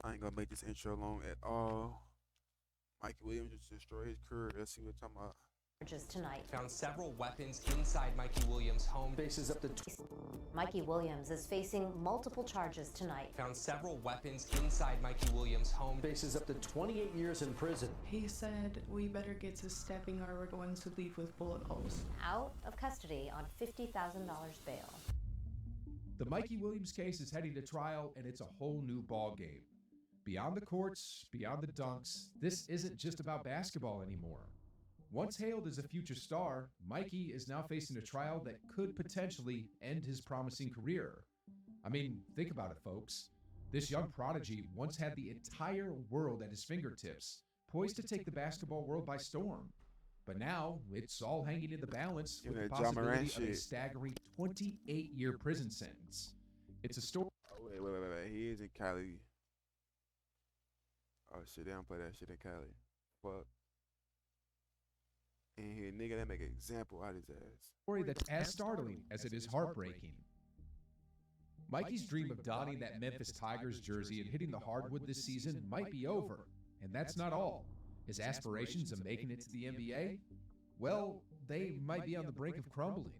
I ain't gonna make this intro long at all. Mikey Williams just destroyed his career. Let's see what we're talking about. Charges tonight. Found several weapons inside Mikey Williams' home. Faces up to Mikey Williams is facing multiple charges tonight. Found several weapons inside Mikey Williams' home. faces up to 28 years in prison. He said, we better get to stepping or we're going to leave with bullet holes. Out of custody on $50,000 bail. The Mikey Williams case is heading to trial, and it's a whole new ballgame. Beyond the courts, beyond the dunks, this isn't just about basketball anymore. Once hailed as a future star, Mikey is now facing a trial that could potentially end his promising career. I mean, think about it, folks. This young prodigy once had the entire world at his fingertips, poised to take the basketball world by storm. But now, it's all hanging in the balance with the possibility of a staggering 28-year prison sentence. It's a story. Oh, wait. He is in Cali. Oh, shit, they don't play that shit in Cali. Fuck. And here, nigga, they make an example out of his ass. Story that's as startling as it is heartbreaking. Mikey's dream of donning that Memphis Tigers jersey and hitting the hardwood this season might be over, and that's not all. His aspirations of making it to the NBA? Well, they might be on the brink of crumbling.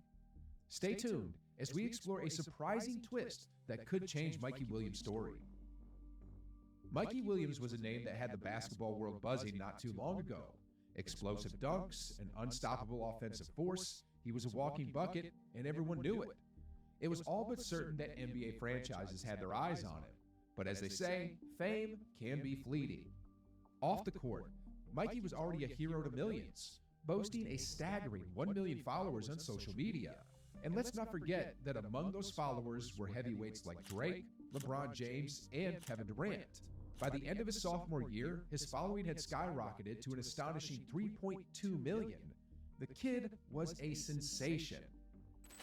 Stay tuned as we explore a surprising twist that could change Mikey Williams' story. Mikey Williams was a name that had the basketball world buzzing not too long ago. Explosive dunks, an unstoppable offensive force, he was a walking bucket, and everyone knew it. It was all but certain that NBA franchises had their eyes on him. But as they say, fame can be fleeting. Off the court, Mikey was already a hero to millions, boasting a staggering 1 million followers on social media. And let's not forget that among those followers were heavyweights like Drake, LeBron James, and Kevin Durant. By the end of his sophomore year, his following had skyrocketed to an astonishing 3.2 million. The kid was a sensation.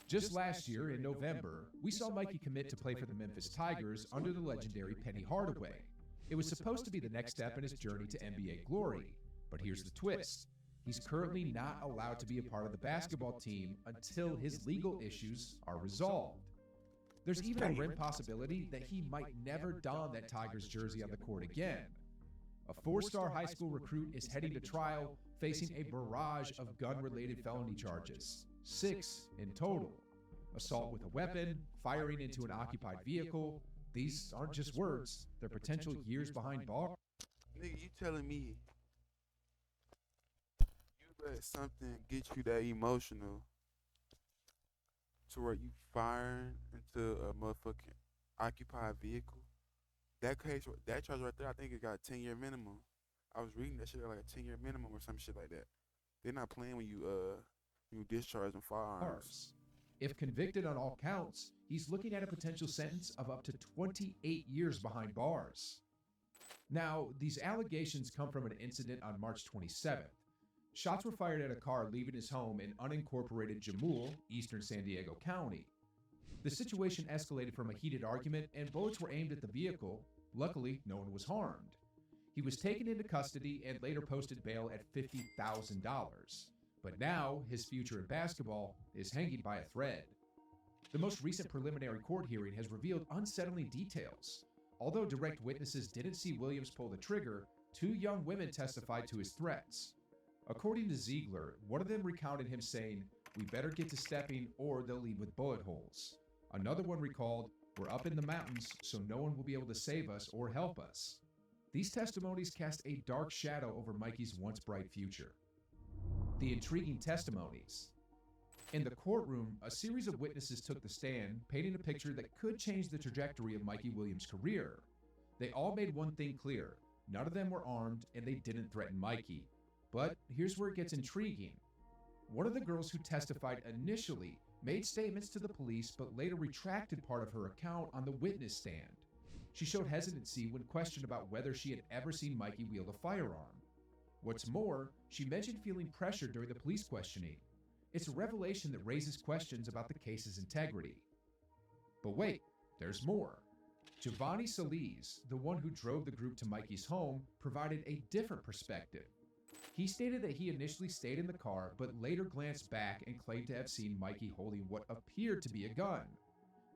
Just last year, in November, we saw Mikey commit to play for the Memphis Tigers under the legendary Penny Hardaway. It was supposed to be the next step in his journey to NBA glory, but here's the twist. He's currently not allowed to be a part of the basketball team until his legal issues are resolved. There's even a real possibility that he might never don that Tigers jersey on the court again. A four-star high school recruit is heading to trial, facing a barrage of gun-related felony charges, 6 in total. Assault with a weapon, firing into an occupied vehicle. These aren't just words, they're potential years behind bars. Nigga, you telling me you let something get you that emotional to where you firing into a motherfucking occupied vehicle? That case, that charge right there, I think it got a 10-year minimum. I was reading that shit like a 10-year minimum or some shit like that. They're not playing when you discharge them firearms. If convicted on all counts, he's looking at a potential sentence of up to 28 years behind bars. Now, these allegations come from an incident on March 27th. Shots were fired at a car leaving his home in unincorporated Jamul, eastern San Diego County. The situation escalated from a heated argument and bullets were aimed at the vehicle. Luckily, no one was harmed. He was taken into custody and later posted bail at $50,000. But now, his future in basketball is hanging by a thread. The most recent preliminary court hearing has revealed unsettling details. Although direct witnesses didn't see Williams pull the trigger, 2 young women testified to his threats. According to Ziegler, one of them recounted him saying, "We better get to stepping or they'll leave with bullet holes." Another one recalled, "We're up in the mountains, so no one will be able to save us or help us." These testimonies cast a dark shadow over Mikey's once bright future. The intriguing testimonies. In the courtroom, a series of witnesses took the stand, painting a picture that could change the trajectory of Mikey Williams' career. They all made one thing clear. None of them were armed, and they didn't threaten Mikey. But here's where it gets intriguing. One of the girls who testified initially made statements to the police, but later retracted part of her account on the witness stand. She showed hesitancy when questioned about whether she had ever seen Mikey wield a firearm. What's more, she mentioned feeling pressure during the police questioning. It's a revelation that raises questions about the case's integrity. But wait, there's more. Giovanni Solis, the one who drove the group to Mikey's home, provided a different perspective. He stated that he initially stayed in the car, but later glanced back and claimed to have seen Mikey holding what appeared to be a gun.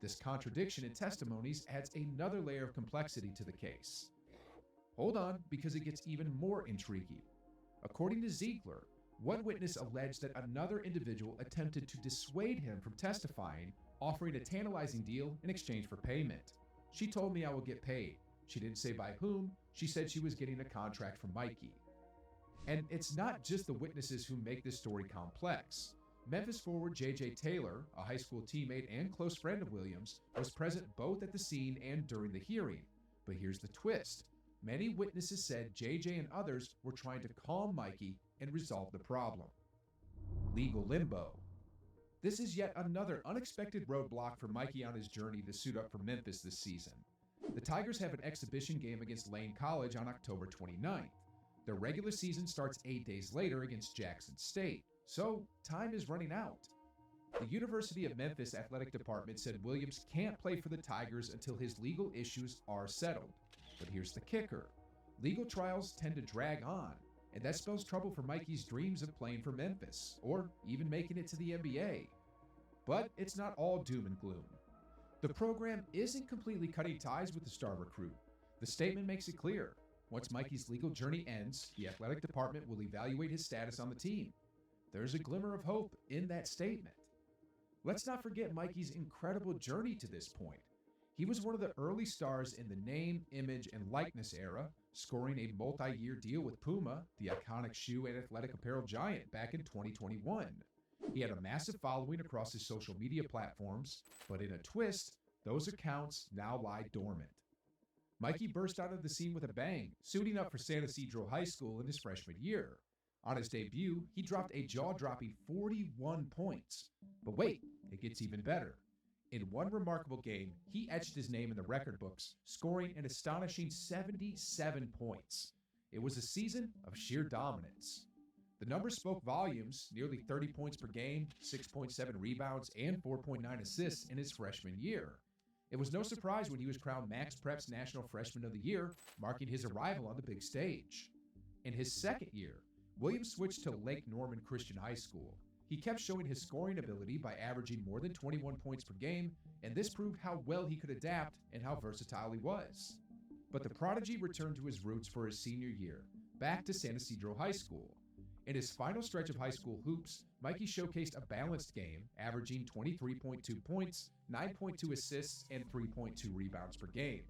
This contradiction in testimonies adds another layer of complexity to the case. Hold on, because it gets even more intriguing. According to Ziegler, one witness alleged that another individual attempted to dissuade him from testifying, offering a tantalizing deal in exchange for payment. She told me I will get paid. She didn't say by whom. She said she was getting a contract from Mikey. And it's not just the witnesses who make this story complex. Memphis forward J.J. Taylor, a high school teammate and close friend of Williams, was present both at the scene and during the hearing. But here's the twist. Many witnesses said J.J. and others were trying to calm Mikey and resolve the problem. Legal limbo. This is yet another unexpected roadblock for Mikey on his journey to suit up for Memphis this season. The Tigers have an exhibition game against Lane College on October 29th. Their regular season starts 8 days later against Jackson State, so time is running out. The University of Memphis Athletic Department said Williams can't play for the Tigers until his legal issues are settled. But here's the kicker. Legal trials tend to drag on, and that spells trouble for Mikey's dreams of playing for Memphis, or even making it to the NBA. But it's not all doom and gloom. The program isn't completely cutting ties with the star recruit. The statement makes it clear. Once Mikey's legal journey ends, the athletic department will evaluate his status on the team. There's a glimmer of hope in that statement. Let's not forget Mikey's incredible journey to this point. He was one of the early stars in the name, image, and likeness era, scoring a multi-year deal with Puma, the iconic shoe and athletic apparel giant, back in 2021. He had a massive following across his social media platforms, but in a twist, those accounts now lie dormant. Mikey burst out of the scene with a bang, suiting up for San Ysidro High School in his freshman year. On his debut, he dropped a jaw-dropping 41 points. But wait, it gets even better. In one remarkable game, he etched his name in the record books, scoring an astonishing 77 points. It was a season of sheer dominance. The numbers spoke volumes, nearly 30 points per game, 6.7 rebounds, and 4.9 assists in his freshman year. It was no surprise when he was crowned Max Prep's National Freshman of the Year, marking his arrival on the big stage. In his second year, Williams switched to Lake Norman Christian High School. He kept showing his scoring ability by averaging more than 21 points per game, and this proved how well he could adapt and how versatile he was. But the prodigy returned to his roots for his senior year, back to San Ysidro High School. In his final stretch of high school hoops, Mikey showcased a balanced game, averaging 23.2 points, 9.2 assists, and 3.2 rebounds per game.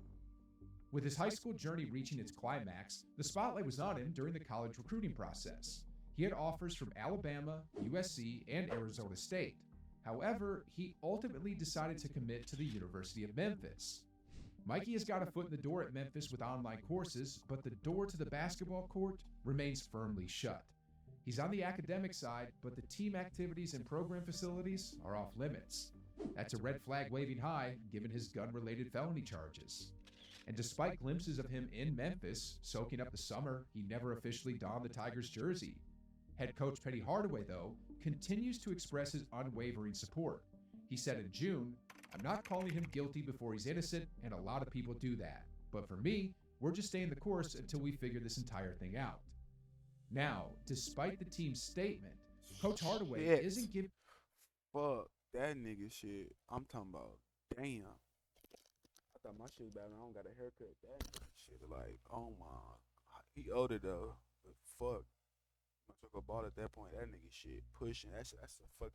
With his high school journey reaching its climax, the spotlight was on him during the college recruiting process. He had offers from Alabama, USC, and Arizona State. However, he ultimately decided to commit to the University of Memphis. Mikey has got a foot in the door at Memphis with online courses, but the door to the basketball court remains firmly shut. He's on the academic side, but the team activities and program facilities are off limits. That's a red flag waving high, given his gun-related felony charges. And despite glimpses of him in Memphis, soaking up the summer, he never officially donned the Tigers jersey. Head coach Penny Hardaway, though, continues to express his unwavering support. He said in June, "I'm not calling him guilty before he's innocent, and a lot of people do that. But for me, we're just staying the course until we figure this entire thing out." Now, despite the team's statement, Coach Hardaway Shit. isn't giving... Fuck that nigga shit. I'm talking about, damn. I thought my shit was bad when I don't got a haircut. That nigga shit, like, oh my. He owed it though. But fuck. I took a ball at that point. That nigga shit pushing. That's a fucking.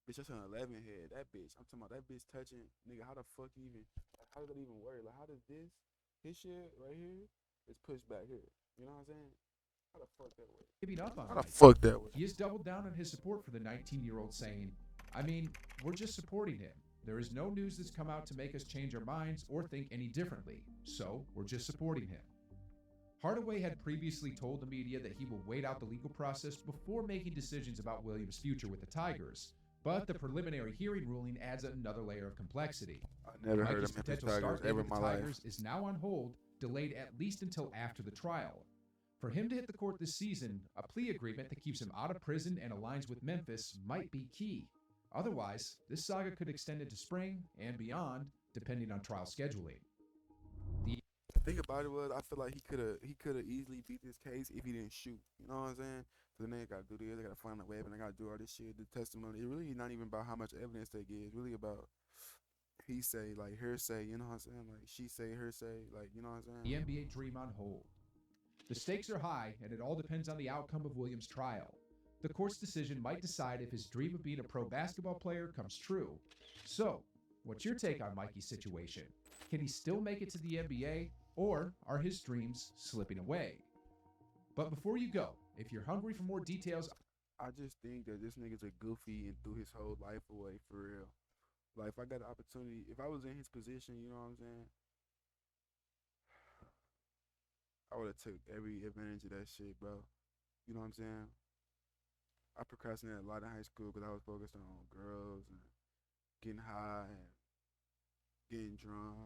Bitch, that's an 11 head. That bitch. I'm talking about that bitch touching. Nigga, how the fuck even. Like, how does that even work? Like, how does this. His shit right here is pushed back here. You know what I'm saying? How the fuck that work? up on How the Mikey. fuck that work? He has doubled down on his support for the 19-year-old, saying, "I mean, we're just supporting him. There is no news that's come out to make us change our minds or think any differently, so we're just supporting him." Hardaway had previously told the media that he will wait out the legal process before making decisions about Williams' future with the Tigers, but the preliminary hearing ruling adds another layer of complexity. I never heard Mikey's of Memphis potential Tigers start date ever with in the my life. Tigers is now on hold, delayed at least until after the trial. For him to hit the court this season, a plea agreement that keeps him out of prison and aligns with Memphis might be key. Otherwise, this saga could extend into spring and beyond, depending on trial scheduling. The thing about it was, I feel like he could have easily beat this case if he didn't shoot. You know what I'm saying? So then they gotta do this, they gotta find a weapon, they gotta do all this shit, the testimony. It really not even about how much evidence they get. It's really about he say, like, her say, you know what I'm saying? Like, she say, her say, like, you know what I'm The saying? NBA dream on hold. The stakes are high, and it all depends on the outcome of Williams' trial. The court's decision might decide if his dream of being a pro basketball player comes true. So, what's your take on Mikey's situation? Can he still make it to the NBA, or are his dreams slipping away? But before you go, if you're hungry for more details, I just think that this nigga's a goofy and threw his whole life away for real. Like, if I got the opportunity, if I was in his position, you know what I'm saying? I would have took every advantage of that shit, bro. You know what I'm saying? I procrastinated a lot in high school because I was focused on girls and getting high and getting drunk.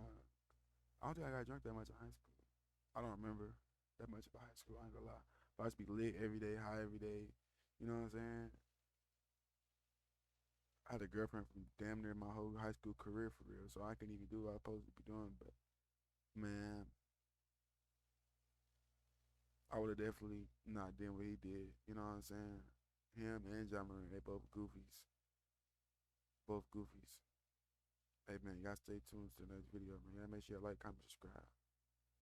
I don't think I got drunk that much in high school. I don't remember that much about high school. I ain't gonna lie. But I used to be lit every day, high every day. You know what I'm saying? I had a girlfriend from damn near my whole high school career for real, so I couldn't even do what I was supposed to be doing. But man, I would have definitely not done what he did. You know what I'm saying? Him and John Marin, they both goofies. Both goofies. Hey man, y'all stay tuned to the next video, man. Y'all make sure you like, comment, subscribe.